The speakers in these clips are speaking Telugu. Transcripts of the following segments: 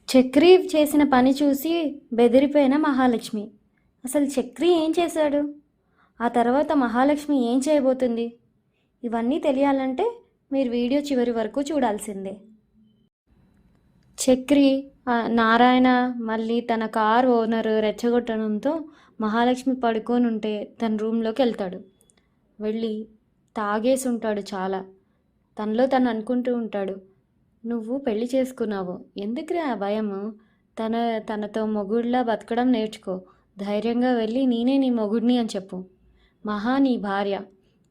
చక్రి చేసిన పని చూసి బెదిరిపోయిన మహాలక్ష్మి. అసలు చక్రి ఏం చేశాడు? ఆ తర్వాత మహాలక్ష్మి ఏం చేయబోతుంది? ఇవన్నీ తెలియాలంటే మీరు వీడియో చివరి వరకు చూడాల్సిందే. చక్రి నారాయణ మళ్ళీ తన కార్ ఓనర్ రెచ్చగొట్టడంతో మహాలక్ష్మి పడుకొని ఉంటే తన రూమ్లోకి వెళ్తాడు. వెళ్ళి తాగేసి ఉంటాడు చాలా. తనలో తను అనుకుంటూ ఉంటాడు, నువ్వు పెళ్లి చేసుకున్నావు, ఎందుకురా ఆ భయము? తనతో మొగుడిలా బతకడం నేర్చుకో. ధైర్యంగా వెళ్ళి నేనే నీ మొగుడిని అని చెప్పు. మహా నీ భార్య,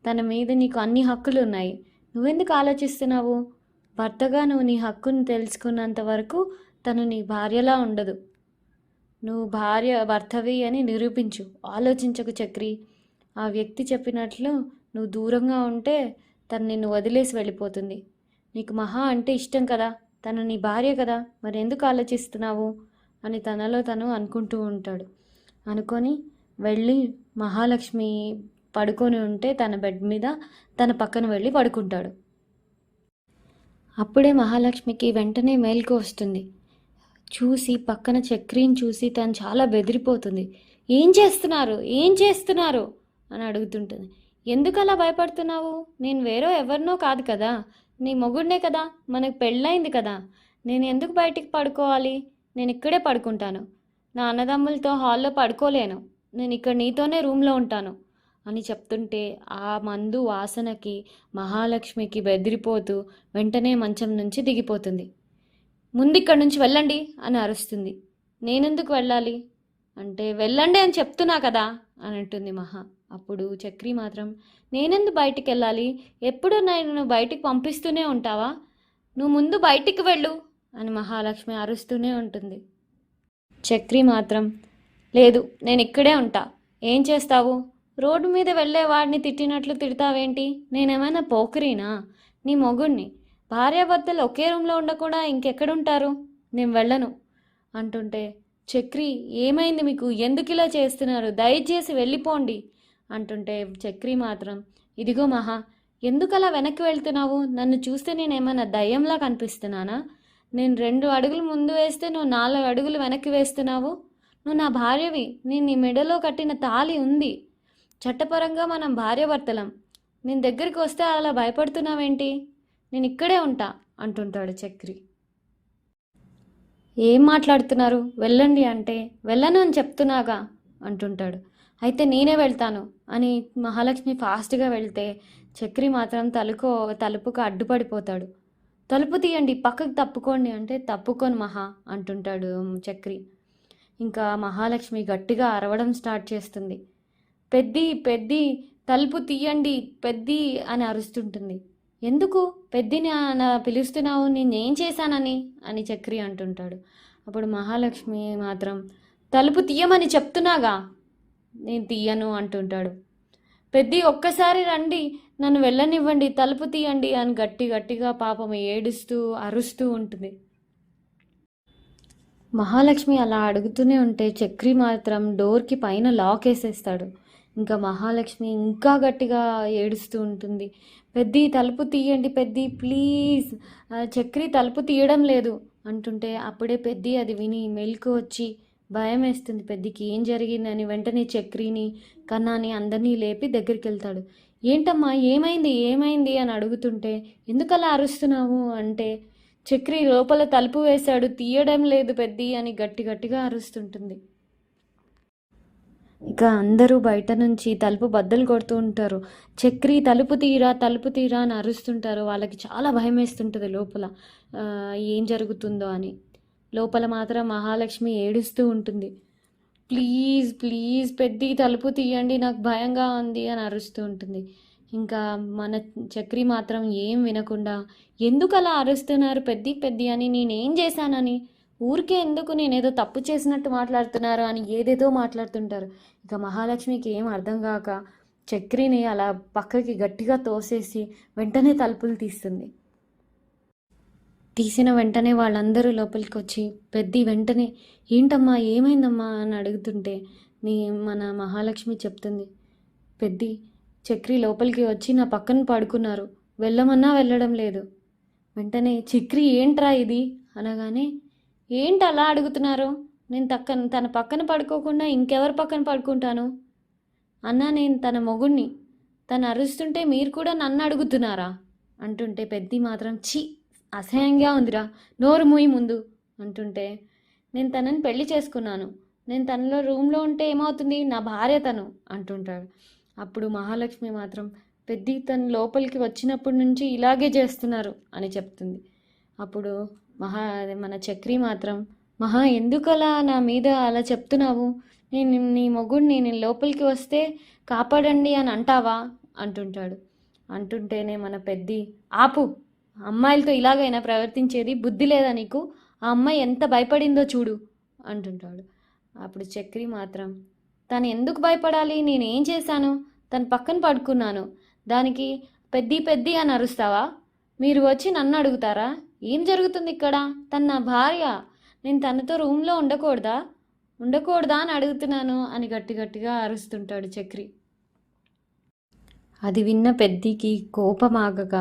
తన మీద నీకు అన్ని హక్కులు ఉన్నాయి. నువ్వెందుకు ఆలోచిస్తున్నావు? భర్తగా నువ్వు నీ హక్కును తెలుసుకున్నంత వరకు తను నీ భార్యలా ఉండదు. నువ్వు భర్తవి అని నిరూపించు. ఆలోచించకు చక్రి. ఆ వ్యక్తి చెప్పినట్లు నువ్వు దూరంగా ఉంటే తను నిన్ను వదిలేసి వెళ్ళిపోతుంది. నీకు మహా అంటే ఇష్టం కదా, తను నీ భార్య కదా, మరి ఎందుకు ఆలోచిస్తున్నావు అని తనలో తను అనుకుంటూ ఉంటాడు. అనుకొని వెళ్ళి మహాలక్ష్మి పడుకొని ఉంటే తన బెడ్ మీద తన పక్కన వెళ్ళి పడుకుంటాడు. అప్పుడే మహాలక్ష్మికి వెంటనే మేల్కు వస్తుంది. చూసి పక్కన చక్రిని చూసి తను చాలా బెదిరిపోతుంది. ఏం చేస్తున్నారు, ఏం చేస్తున్నారు అని అడుగుతుంటుంది. ఎందుకు అలా భయపడుతున్నావు? నేను వేరే ఎవరినో కాదు కదా, నీ మొగుడినే కదా, మనకు పెళ్ళైంది కదా, నేను ఎందుకు బయటికి పడుకోవాలి? నేను ఇక్కడే పడుకుంటాను. నా అన్నదమ్ములతో హాల్లో పడుకోలేను. నేను ఇక్కడ నీతోనే రూమ్లో ఉంటాను అని చెప్తుంటే ఆ మందు వాసనకి మహాలక్ష్మికి బెదిరిపోతూ వెంటనే మంచం నుంచి దిగిపోతుంది. ముందు ఇక్కడి నుంచి వెళ్ళండి అని అరుస్తుంది. నేనెందుకు వెళ్ళాలి అంటే, వెళ్ళండి అని చెప్తున్నా కదా అని అంటుంది మహా. అప్పుడు చక్రి మాత్రం, నేనెందుకు బయటికి వెళ్ళాలి? ఎప్పుడు నేను బయటికి పంపిస్తూనే ఉంటావా? నువ్వు ముందు బయటికి వెళ్ళు అని మహాలక్ష్మి అరుస్తూనే ఉంటుంది. చక్రి మాత్రం, లేదు నేను ఇక్కడే ఉంటా. ఏం చేస్తావు? రోడ్డు మీద వెళ్ళే వాడిని తిట్టినట్లు తిడతావేంటి? నేనేమైనా పోకిరీనా? నీ మొగుడిని. భార్యాభర్తలు ఒకే రూమ్లో ఉండకుండా ఇంకెక్కడుంటారు? నేను వెళ్ళను అంటుంటే, చక్రి ఏమైంది మీకు? ఎందుకు ఇలా చేస్తున్నారు? దయచేసి వెళ్ళిపోండి అంటుంటే చక్రి మాత్రం, ఇదిగో మహా, ఎందుకలా వెనక్కి వెళ్తున్నావు? నన్ను చూస్తే నేనేమైనా దయ్యంలా కనిపిస్తున్నానా? నేను 2 అడుగులు ముందు వేస్తే నువ్వు 4 అడుగులు వెనక్కి వేస్తున్నావు. నువ్వు నా భార్యవి. నేను నీ మెడలో కట్టిన తాళి ఉంది. చట్టపరంగా మనం భార్యాభర్తలం. నేను దగ్గరికి వస్తే అలా భయపడుతున్నావేంటి? నేను ఇక్కడే ఉంటా అంటుంటాడు చక్రి. ఏం మాట్లాడుతున్నారు? వెళ్ళండి అంటే, వెళ్ళను అని చెప్తున్నాగా అంటుంటాడు. అయితే నేనే వెళ్తాను అని మహాలక్ష్మి ఫాస్ట్గా వెళ్తే చక్రి మాత్రం తలుపుకు అడ్డుపడిపోతాడు. తలుపు తీయండి, పక్కకు తప్పుకోండి అంటే, తప్పుకొని మహా అంటుంటాడు చక్రి. ఇంకా మహాలక్ష్మి గట్టిగా అరవడం స్టార్ట్ చేస్తుంది. పెద్ది తలుపు తీయండి పెద్ది అని అరుస్తుంటుంది. ఎందుకు పెద్దిని పిలుస్తున్నావు? నేనేం చేశానని అని చక్రి అంటుంటాడు. అప్పుడు మహాలక్ష్మి మాత్రం, తలుపు తీయమని చెప్తున్నాగా. నేను తీయను అంటుంటాడు. పెద్ది ఒక్కసారి రండి, నన్ను వెళ్ళనివ్వండి, తలుపు తీయండి అని గట్టిగా పాపం ఏడుస్తూ అరుస్తూ ఉంటుంది. మహాలక్ష్మి అలా అడుగుతూనే ఉంటే చక్రి మాత్రం డోర్కి పైన లాక్ వేసేస్తాడు. ఇంకా మహాలక్ష్మి ఇంకా గట్టిగా ఏడుస్తూ ఉంటుంది. పెద్ది తలుపు తీయండి పెద్ది ప్లీజ్, చక్రి తలుపు తీయడం లేదు అంటుంటే అప్పుడే పెద్ది అది విని మెలకు వచ్చి భయం వేస్తుంది పెద్దికి. ఏం జరిగిందని వెంటనే చక్రిని కన్నాని అందరినీ లేపి దగ్గరికి వెళ్తాడు. ఏంటమ్మా ఏమైంది ఏమైంది అని అడుగుతుంటే, ఎందుకలా అరుస్తున్నావు అంటే, చక్రి లోపల తలుపు వేశాడు, తీయడం లేదు పెద్ది అని గట్టిగా అరుస్తుంటుంది. ఇక అందరూ బయట నుంచి తలుపు బద్దలు కొడుతూ ఉంటారు. చక్రి తలుపు తీరా అని అరుస్తుంటారు. వాళ్ళకి చాలా భయం వేస్తుంటుంది లోపల ఏం జరుగుతుందో అని. లోపల మాత్రం మహాలక్ష్మి ఏడుస్తూ ఉంటుంది. ప్లీజ్ ప్లీజ్ పెద్ది తలుపు తీయండి, నాకు భయంగా ఉంది అని అరుస్తూ ఉంటుంది. ఇంకా మన చక్రి మాత్రం ఏం వినకుండా, ఎందుకు అలా అరుస్తున్నారు పెద్ది అని, నేనేం చేశానని, ఊరికే ఎందుకు నేనేదో తప్పు చేసినట్టు మాట్లాడుతున్నారు అని ఏదేదో మాట్లాడుతుంటారు. ఇక మహాలక్ష్మికి ఏం అర్థం కాక చక్రిని అలా పక్కకి గట్టిగా తోసేసి వెంటనే తలుపులు తీస్తుంది. తీసిన వెంటనే వాళ్ళందరూ లోపలికి వచ్చి పెద్ది వెంటనే, ఏంటమ్మా ఏమైందమ్మా అని అడుగుతుంటే మన మహాలక్ష్మి చెప్తుంది, పెద్ది చక్రి లోపలికి వచ్చి నా పక్కన పడుకున్నారు, వెళ్ళమన్నా వెళ్ళడం లేదు. వెంటనే చక్రి ఏంట్రా ఇది అనగానే, ఏంటి అలా అడుగుతున్నారు? నేను తన పక్కన పడుకోకుండా ఇంకెవరి పక్కన పడుకుంటాను? అన్నా నేను తన మొగుణ్ణి. తను అరుస్తుంటే మీరు కూడా నన్ను అడుగుతున్నారా? అంటుంటే పెద్ది మాత్రం ఛీ, అసహ్యంగా ఉందిరా, నోరు మూయి ముందు అంటుంటే, నేను తనని పెళ్లి చేసుకున్నాను. నేను తనలో రూమ్లో ఉంటే ఏమవుతుంది? నా భార్య తను అంటుంటాడు. అప్పుడు మహాలక్ష్మి మాత్రం పెద్ది తను లోపలికి వచ్చినప్పటి నుంచి ఇలాగే చేస్తున్నారు అని చెప్తుంది. అప్పుడు మన చక్రి మాత్రం, మహా ఎందుకలా నా మీద అలా చెప్తున్నావు? నేను నీ మొగుడిని, నేను లోపలికి వస్తే కాపాడండి అని అంటావా అంటుంటాడు. అంటుంటేనే మన పెద్ది, ఆపు, అమ్మాయిలతో ఇలాగైనా ప్రవర్తించేది? బుద్ధి లేదా నీకు? ఆ అమ్మాయి ఎంత భయపడిందో చూడు అంటుంటాడు. అప్పుడు చక్రి మాత్రం, తను ఎందుకు భయపడాలి? నేనేం చేశాను? తన పక్కన పడుకున్నాను, దానికి పెద్ది పెద్ది అని అరుస్తావా? మీరు వచ్చి నన్ను అడుగుతారా? ఏం జరుగుతుంది ఇక్కడ? తన నా భార్య, నేను తనతో రూమ్లో ఉండకూడదా అని అడుగుతున్నాను అని గట్టిగా అరుస్తుంటాడు చక్రి. అది విన్న పెద్దికి కోపమాగక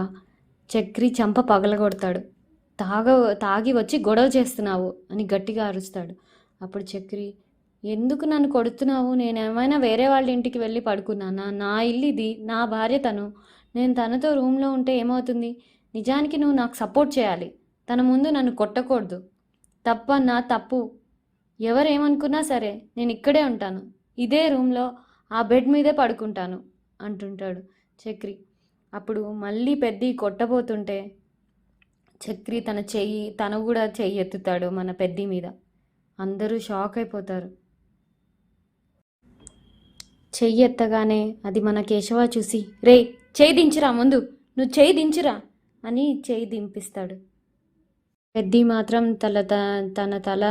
చక్రి చంప పగలగొడతాడు. తాగి వచ్చి గొడవ చేస్తున్నావు అని గట్టిగా అరుస్తాడు. అప్పుడు చక్రి, ఎందుకు నన్ను కొడుతున్నావు? నేనేమైనా వేరే వాళ్ళ ఇంటికి వెళ్ళి పడుకున్నానా? నా ఇల్లు ఇది, నా భార్య తను. నేను తనతో రూమ్లో ఉంటే ఏమవుతుంది? నిజానికి నువ్వు నాకు సపోర్ట్ చేయాలి, తన ముందు నన్ను కొట్టకూడదు. తప్పన్నా తప్పు. ఎవరేమనుకున్నా సరే నేను ఇక్కడే ఉంటాను, ఇదే రూమ్లో ఆ బెడ్ మీదే పడుకుంటాను అంటుంటాడు చక్రి. అప్పుడు మళ్ళీ పెద్ది కొట్టబోతుంటే చక్రి తను కూడా చెయ్యి ఎత్తుతాడు మన పెద్ది మీద. అందరూ షాక్ అయిపోతారు. చెయ్యి ఎత్తగానే అది మన కేశవ చూసి, రే చెయ్యి దించురా, ముందు నువ్వు చెయ్యి దించురా అని చెయ్యి దింపిస్తాడు. పెద్ది మాత్రం తన తల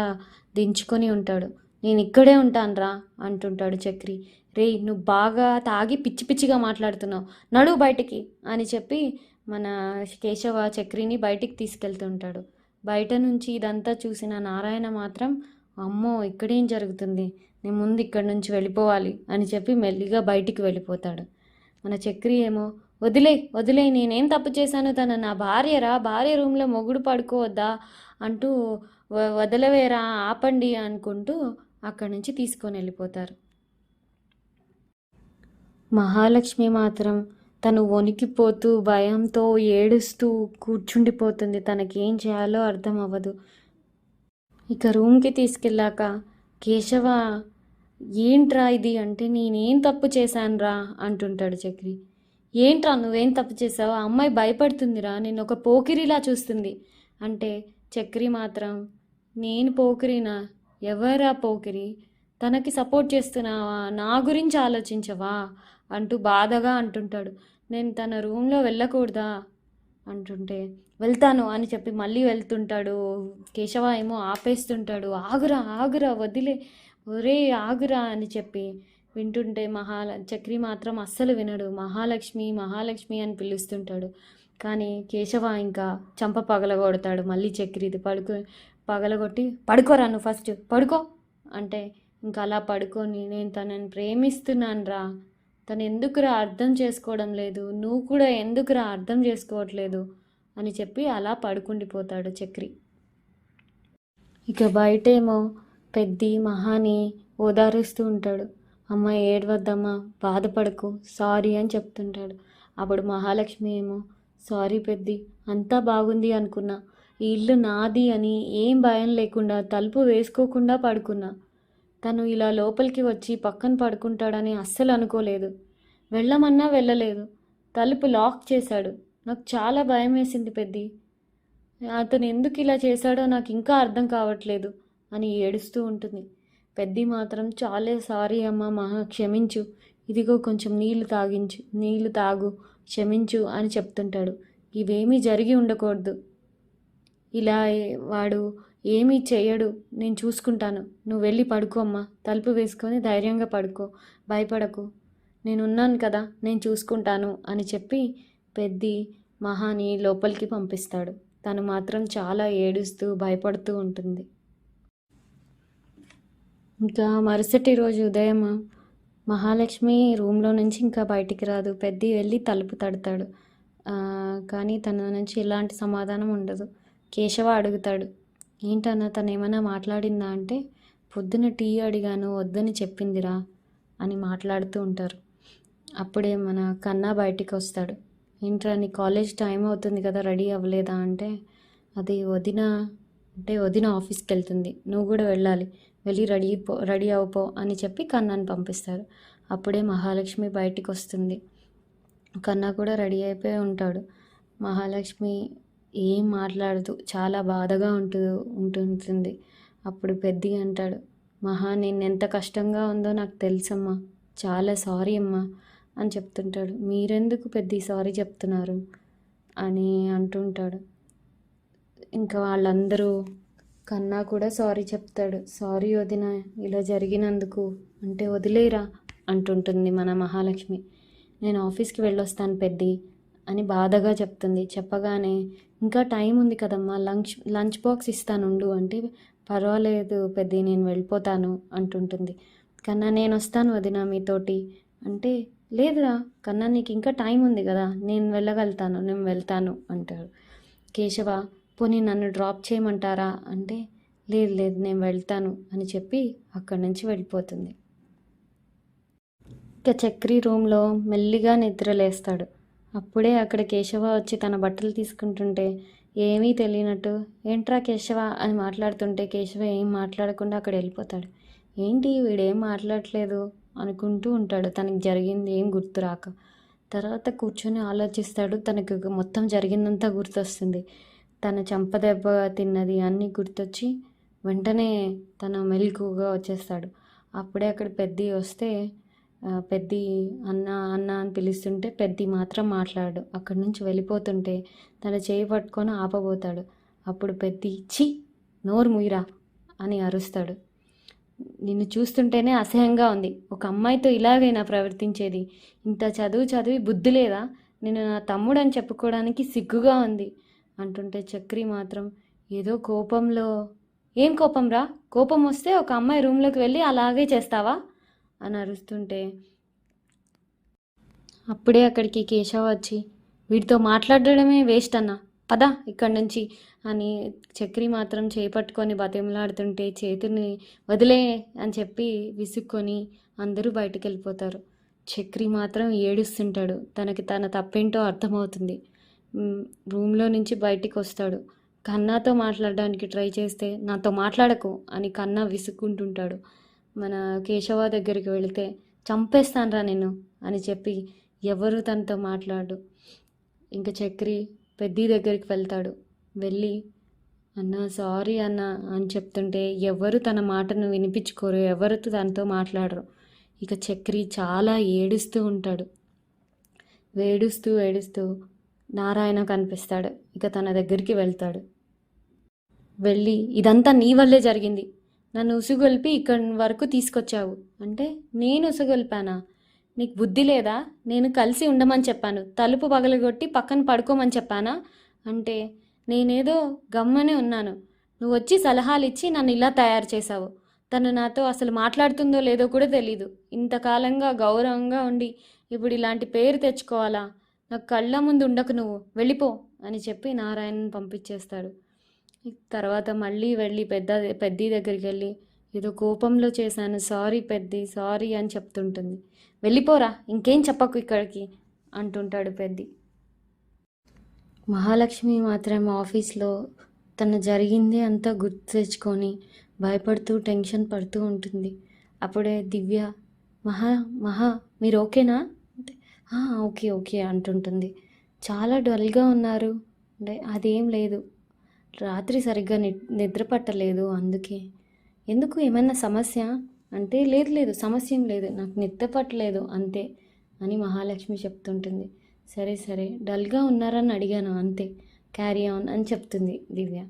దించుకొని ఉంటాడు. నేను ఇక్కడే ఉంటానురా అంటుంటాడు చక్రి. రే నువ్వు బాగా తాగి పిచ్చి పిచ్చిగా మాట్లాడుతున్నావు, నడువు బయటికి అని చెప్పి మన కేశవ చక్రిని బయటికి తీసుకెళ్తుంటాడు. బయట నుంచి ఇదంతా చూసిన నారాయణ మాత్రం, అమ్మో ఇక్కడేం జరుగుతుంది, నేను ముందు ఇక్కడి నుంచి వెళ్ళిపోవాలి అని చెప్పి మెల్లిగా బయటికి వెళ్ళిపోతాడు. మన చక్రి ఏమో, వదిలే నేనేం తప్పు చేశాను? తన నా భార్య రూమ్లో మొగుడు పడుకోవద్దా అంటూ వదలవేరా, ఆపండి అనుకుంటూ అక్కడి నుంచి తీసుకొని వెళ్ళిపోతారు. మహాలక్ష్మి మాత్రం తను వణికిపోతూ భయంతో ఏడుస్తూ కూర్చుండిపోతుంది. తనకేం చేయాలో అర్థం అవ్వదు. ఇక రూమ్కి తీసుకెళ్ళాక కేశవ, ఏంట్రా ఇది అంటే, నేనేం తప్పు చేశానురా అంటుంటాడు చక్రి. ఏంట్రా నువ్వేం తప్పు చేసావు? ఆ అమ్మాయి భయపడుతుందిరా, నేను ఒక పోకిరిలా చూస్తుంది అంటే చక్రి మాత్రం, నేను పోకిరినా? ఎవరా పోకిరి? తనకి సపోర్ట్ చేస్తున్నావా? నా గురించి ఆలోచించవా అంటూ బాధగా అంటుంటాడు. నేను తన రూమ్లో వెళ్ళకూడదా అంటుంటే, వెళ్తాను అని చెప్పి మళ్ళీ వెళ్తుంటాడు. కేశవ ఏమో ఆపేస్తుంటాడు. ఆగురా ఒరే ఆగురా అని చెప్పి వింటుంటే చక్రి మాత్రం అస్సలు వినడు. మహాలక్ష్మి అని పిలుస్తుంటాడు. కానీ కేశవ ఇంకా చంప పగలగొడతాడు మళ్ళీ చక్రిది. పగలగొట్టి, పడుకోరా నువ్వు, ఫస్ట్ పడుకో అంటే ఇంకా అలా పడుకొని, నేను తనని ప్రేమిస్తున్నాను రా, తను ఎందుకురా అర్థం చేసుకోవడం లేదు, నువ్వు కూడా ఎందుకురా అర్థం చేసుకోవట్లేదు అని చెప్పి అలా పడుకుండిపోతాడు చక్రి. ఇక బయటేమో పెద్ది మహాని ఓదారుస్తూ ఉంటాడు. అమ్మ ఏడవద్దమ్మా, బాధపడకు, సారీ అని చెప్తుంటాడు. అప్పుడు మహాలక్ష్మి ఏమో, సారీ పెద్ది, అంతా బాగుంది అనుకున్నా, ఈ ఇల్లు నాది అని ఏం భయం లేకుండా తలుపు వేసుకోకుండా పడుకున్నా. తను ఇలా లోపలికి వచ్చి పక్కన పడుకుంటాడని అస్సలు అనుకోలేదు. వెళ్ళమన్నా వెళ్ళలేదు, తలుపు లాక్ చేశాడు. నాకు చాలా భయం వేసింది పెద్ది. అతను ఎందుకు ఇలా చేశాడో నాకు ఇంకా అర్థం కావట్లేదు అని ఏడుస్తూ ఉంటుంది. పెద్ది మాత్రం, చాలా సారీ అమ్మ, క్షమించు, ఇదిగో కొంచెం నీళ్లు తాగు, క్షమించు అని చెప్తుంటాడు. ఇవేమీ జరిగి ఉండకూడదు, ఇలా వాడు ఏమీ చెయ్యడు, నేను చూసుకుంటాను, నువ్వు వెళ్ళి పడుకోమ్మా, తలుపు వేసుకొని ధైర్యంగా పడుకో, భయపడకు, నేనున్నాను కదా, నేను చూసుకుంటాను అని చెప్పి పెద్ది మహాని లోపలికి పంపిస్తాడు. తను మాత్రం చాలా ఏడుస్తూ భయపడుతూ ఉంటుంది. ఇంకా మరుసటి రోజు ఉదయం మహాలక్ష్మి రూమ్లో నుంచి ఇంకా బయటికి రాదు. పెద్ది వెళ్ళి తలుపు తడతాడు, కానీ తన నుంచి ఎలాంటి సమాధానం ఉండదు. కేశవ అడుగుతాడు, ఏంటన్నా తను ఏమైనా మాట్లాడిందా అంటే, పొద్దున టీ అడిగాను వద్దని చెప్పిందిరా అని మాట్లాడుతూ ఉంటారు. అప్పుడే మన కన్నా బయటికి వస్తాడు. ఏంట్రా నీ కాలేజ్ టైం అవుతుంది కదా, రెడీ అవ్వలేదా అంటే, అది వదిన అంటే వదిన ఆఫీస్కి వెళ్తుంది, నువ్వు కూడా వెళ్ళాలి, వెళ్ళి రెడీ అవ్వపో అని చెప్పి కన్నాని పంపిస్తారు. అప్పుడే మహాలక్ష్మి బయటికి వస్తుంది. కన్నా కూడా రెడీ అయిపోయి ఉంటాడు. మహాలక్ష్మి ఏం మాట్లాడదు, చాలా బాధగా ఉంటుంటుంది. అప్పుడు పెద్ది అంటాడు, మహా ఎంత కష్టంగా ఉందో నాకు తెలుసమ్మా, చాలా సారీ అమ్మా అని చెప్తుంటాడు. మీరెందుకు పెద్ద సారీ చెప్తున్నారు అని అంటుంటాడు. ఇంకా వాళ్ళందరూ కన్నా కూడా సారీ చెప్తాడు. సారీ వదిన ఇలా జరిగినందుకు అంటే వదిలేరా అంటుంటుంది మన మహాలక్ష్మి. నేను ఆఫీస్కి వెళ్ళొస్తాను పెద్ది అని బాధగా చెప్తుంది. చెప్పగానే ఇంకా టైం ఉంది కదమ్మా, లంచ్ బాక్స్ ఇస్తానుండు అంటే, పర్వాలేదు పెద్ది నేను వెళ్ళిపోతాను అంటుంటుంది. కన్నా నేను వస్తాను వదిన మీతోటి అంటే, లేదురా కన్నా నీకు ఇంకా టైం ఉంది కదా, నేను వెళ్ళగలుగుతాను, నేను వెళ్తాను అంటాడు. కేశవ పోనీ నన్ను డ్రాప్ చేయమంటారా అంటే, లేదు లేదు నేను వెళ్తాను అని చెప్పి అక్కడి నుంచి వెళ్ళిపోతుంది. ఇక చక్రి రూమ్లో మెల్లిగా నిద్రలేస్తాడు. అప్పుడే అక్కడ కేశవ వచ్చి తన బట్టలు తీసుకుంటుంటే ఏమీ తెలియనట్టు, ఏంట్రా కేశవ అని మాట్లాడుతుంటే కేశవ ఏం మాట్లాడకుండా అక్కడ వెళ్ళిపోతాడు. ఏంటి వీడేం మాట్లాడట్లేదు అనుకుంటూ ఉంటాడు, తనకి జరిగింది ఏం గుర్తు రాక. తర్వాత కూర్చొని ఆలోచిస్తాడు. తనకు మొత్తం జరిగిందంతా గుర్తొస్తుంది. తన చెంపదెబ్బ తిన్నది అన్నీ గుర్తొచ్చి వెంటనే తన మెలకువగా వచ్చేస్తాడు. అప్పుడే అక్కడ పెద్ది వస్తే పెద్ది అన్న అన్న అని పిలుస్తుంటే పెద్ది మాత్రం మాట్లాడు. అక్కడి నుంచి వెళ్ళిపోతుంటే తన చేయి పట్టుకొని ఆపబోతాడు. అప్పుడు పెద్ది ఛీ నోరు ముయిరా అని అరుస్తాడు. నిన్ను చూస్తుంటేనే అసహ్యంగా ఉంది, ఒక అమ్మాయితో ఇలాగైనా ప్రవర్తించేది, ఇంత చదివి బుద్ధి లేదా, నేను నా తమ్ముడు అని చెప్పుకోవడానికి సిగ్గుగా ఉంది అంటుంటే చక్రి మాత్రం ఏదో కోపంలో, ఏం కోపం రా, కోపం వస్తే ఒక అమ్మాయి రూమ్లోకి వెళ్ళి అలాగే చేస్తావా అని అరుస్తుంటే అప్పుడే అక్కడికి కేశవ వచ్చి, వీడితో మాట్లాడడమే వేస్ట్ అన్న, పద ఇక్కడి నుంచి అని చక్రి మాత్రం చేపట్టుకొని బతిమలాడుతుంటే చేతిని వదిలే అని చెప్పి విసుక్కొని అందరూ బయటికి వెళ్ళిపోతారు. చక్రి మాత్రం ఏడుస్తుంటాడు. తన తప్పేంటో అర్థమవుతుంది. రూమ్లో నుంచి బయటికి వస్తాడు. కన్నాతో మాట్లాడడానికి ట్రై చేస్తే నాతో మాట్లాడకు అని కన్నా విసుక్కుంటుంటాడు. మన కేశవ దగ్గరికి వెళితే చంపేస్తానరా నేను అని చెప్పి ఎవరు తనతో మాట్లాడు. ఇంకా చక్రి పెద్ది దగ్గరికి వెళ్తాడు. వెళ్ళి అన్న సారీ అన్న అని చెప్తుంటే ఎవరు తన మాటను వినిపించుకోరు, ఎవరు తనతో మాట్లాడరు. ఇక చక్రి చాలా ఏడుస్తూ ఉంటాడు. ఏడుస్తూ నారాయణ కనిపిస్తాడు. ఇక తన దగ్గరికి వెళ్తాడు. వెళ్ళి ఇదంతా నీ వల్లే జరిగింది, నన్ను ఉసుగొల్పి ఇక్కడి వరకు తీసుకొచ్చావు అంటే, నేను ఉసుగొల్పానా, నీకు బుద్ధి లేదా, నేను కలిసి ఉండమని చెప్పాను, తలుపు పగలగొట్టి పక్కన పడుకోమని చెప్పానా అంటే, నేనేదో గమ్మనే ఉన్నాను, నువ్వు వచ్చి సలహాలు ఇచ్చి నన్ను ఇలా తయారు చేశావు, తను నాతో అసలు మాట్లాడుతుందో లేదో కూడా తెలీదు, ఇంతకాలంగా గౌరవంగా ఉండి ఇప్పుడు ఇలాంటి పేరు తెచ్చుకోవాలా, నాకు కళ్ళ ముందు ఉండకు, నువ్వు వెళ్ళిపో అని చెప్పి నారాయణని పంపించేస్తాడు. తర్వాత మళ్ళీ వెళ్ళి పెద్ది దగ్గరికి వెళ్ళి ఏదో కోపంలో చేశాను, సారీ పెద్ది సారీ అని చెప్తుంటుంది. వెళ్ళిపోరా ఇంకేం చెప్పకు ఇక్కడికి అంటుంటాడు పెద్ది. మహాలక్ష్మి మాత్రం ఆఫీస్లో తన జరిగింది అంతా గుర్తు తెచ్చుకొని భయపడుతూ టెన్షన్ పడుతూ ఉంటుంది. అప్పుడే దివ్య మహా మీరు ఓకేనా అంటే, ఓకే అంటుంటుంది. చాలా డల్గా ఉన్నారు అంటే, అదేం లేదు, రాత్రి సరిగ్గా నిద్ర పట్టలేదు అందుకే. ఎందుకు ఏమైనా సమస్య అంటే, లేదు సమస్య ఏం లేదు, నాకు నిద్ర పట్టలేదు అంతే అని మహాలక్ష్మి చెప్తుంటుంది. సరే డల్గా ఉన్నారని అడిగాను అంతే, క్యారీ ఆన్ అని చెప్తుంది దివ్య.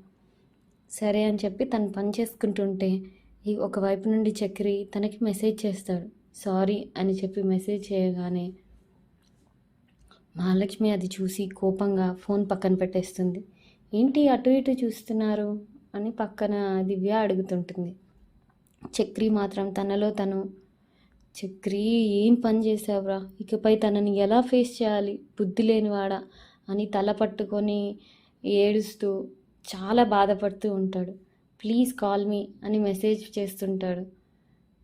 సరే అని చెప్పి తను పని చేసుకుంటుంటే ఒకవైపు నుండి చక్రి తనకి మెసేజ్ చేస్తాడు. సారీ అని చెప్పి మెసేజ్ చేయగానే మహాలక్ష్మి అది చూసి కోపంగా ఫోన్ పక్కన పెట్టేస్తుంది. ఏంటి అటు ఇటు చూస్తున్నారు అని పక్కన దివ్య అడుగుతుంటుంది. చక్రి మాత్రం తనలో తను, చక్రి ఏం పని చేసావురా, ఇకపై తనని ఎలా ఫేస్ చేయాలి, బుద్ధి లేనివాడా అని తల పట్టుకొని ఏడుస్తూ చాలా బాధపడుతూ ఉంటాడు. ప్లీజ్ కాల్ మీ అని మెసేజ్ చేస్తుంటాడు.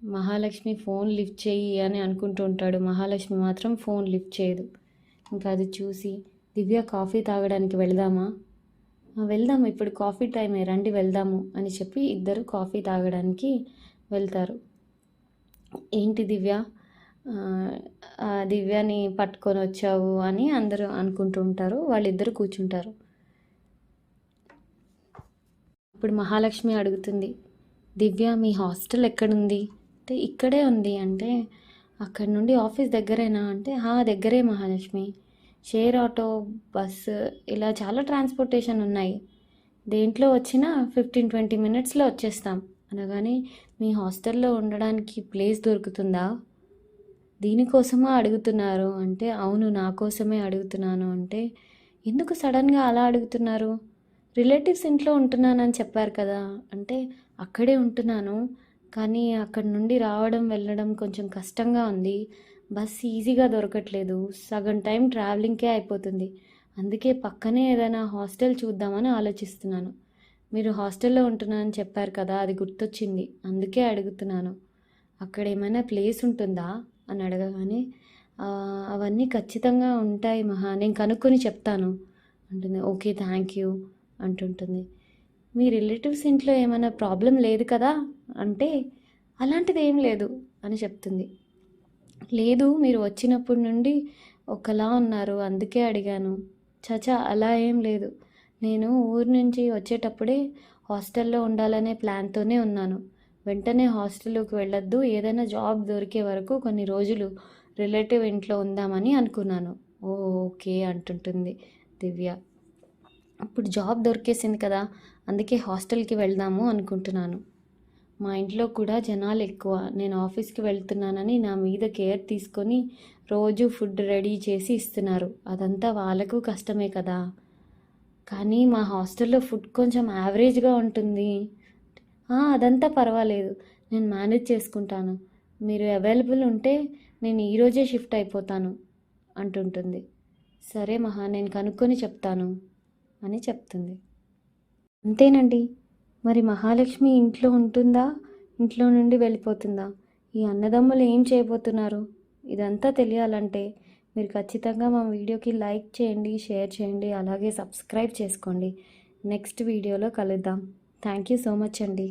మహాలక్ష్మి ఫోన్ లిఫ్ట్ చెయ్యి అని అనుకుంటూ ఉంటాడు. మహాలక్ష్మి మాత్రం ఫోన్ లిఫ్ట్ చేయదు. ఇంకా అది చూసి, దివ్య కాఫీ తాగడానికి వెళదామా? వెళ్దాము, ఇప్పుడు కాఫీ టైమే, రండి వెళ్దాము అని చెప్పి ఇద్దరు కాఫీ తాగడానికి వెళ్తారు. ఏంటి దివ్య, దివ్యని పట్టుకొని వచ్చావు అని అందరూ అనుకుంటూ ఉంటారు. వాళ్ళిద్దరు కూర్చుంటారు. ఇప్పుడు మహాలక్ష్మి అడుగుతుంది, దివ్య మీ హాస్టల్ ఎక్కడుంది అంటే ఇక్కడే ఉంది అంటే, అక్కడ నుండి ఆఫీస్ దగ్గరేనా అంటే, దగ్గరే మహాలక్ష్మి, షేర్ ఆటో, బస్సు ఇలా చాలా ట్రాన్స్పోర్టేషన్ ఉన్నాయి, దేంట్లో వచ్చినా 15-20 మినిట్స్లో వచ్చేస్తాం అనగానే, మీ హాస్టల్లో ఉండడానికి ప్లేస్ దొరుకుతుందా? దీనికోసమా అడుగుతున్నారు అంటే, అవును నా కోసమే అడుగుతున్నాను అంటే, ఎందుకు సడన్గా అలా అడుగుతున్నారు? రిలేటివ్స్ ఇంట్లో ఉంటున్నానని చెప్పారు కదా అంటే, అక్కడే ఉంటున్నాను కానీ అక్కడ నుండి రావడం వెళ్ళడం కొంచెం కష్టంగా ఉంది, బస్ ఈజీగా దొరకట్లేదు, సగం టైం ట్రావెలింగ్కే అయిపోతుంది, అందుకే పక్కనే ఏదైనా హాస్టల్ చూద్దామని ఆలోచిస్తున్నాను, మీరు హాస్టల్లో ఉంటున్నానని చెప్పారు కదా, అది గుర్తొచ్చింది, అందుకే అడుగుతున్నాను, అక్కడ ఏమైనా ప్లేస్ ఉంటుందా అని అడగగానే, అవన్నీ ఖచ్చితంగా ఉంటాయి మహా, నేను కనుక్కొని చెప్తాను అంటుంది. ఓకే థ్యాంక్ యూ అంటుంటుంది. మీ రిలేటివ్స్ ఇంట్లో ఏమైనా ప్రాబ్లం లేదు కదా అంటే, అలాంటిది ఏం లేదు అని చెప్తుంది. లేదు, మీరు వచ్చినప్పటి నుండి ఒకలా ఉన్నారు అందుకే అడిగాను. చచా అలా ఏం లేదు, నేను ఊరు నుంచి వచ్చేటప్పుడే హాస్టల్లో ఉండాలనే ప్లాన్తోనే ఉన్నాను, వెంటనే హాస్టల్లోకి వెళ్ళొద్దు, ఏదైనా జాబ్ దొరికే వరకు కొన్ని రోజులు రిలేటివ్ ఇంట్లో ఉందామని అనుకున్నాను. ఓకే అంటుంటుంది దివ్య. అప్పుడు జాబ్ దొరికేసింది కదా, అందుకే హాస్టల్కి వెళ్దాము అనుకుంటున్నాను, మా ఇంట్లో కూడా జనాలు ఎక్కువ, నేను ఆఫీస్కి వెళ్తున్నానని నా మీద కేర్ తీసుకొని రోజు ఫుడ్ రెడీ చేసి ఇస్తున్నారు, అదంతా వాళ్ళకు కష్టమే కదా, కానీ మా హాస్టల్లో ఫుడ్ కొంచెం యావరేజ్గా ఉంటుంది, అదంతా పర్వాలేదు, నేను మేనేజ్ చేసుకుంటాను, మీరు అవైలబుల్ ఉంటే నేను ఈరోజే షిఫ్ట్ అయిపోతాను అంటుంటుంది. సరే మహా, నేను కనుక్కొని చెప్తాను అని చెప్తుంది. అంతేనండి. మరి మహాలక్ష్మి ఇంట్లో ఉంటుందా, ఇంట్లో నుండి వెళ్ళిపోతుందా, ఈ అన్నదమ్ములు ఏం చేయబోతున్నారు, ఇదంతా తెలియాలంటే మీరు ఖచ్చితంగా మా వీడియోకి లైక్ చేయండి, షేర్ చేయండి, అలాగే సబ్స్క్రైబ్ చేసుకోండి. నెక్స్ట్ వీడియోలో కలుద్దాం. థ్యాంక్ యూ సో మచ్ అండి.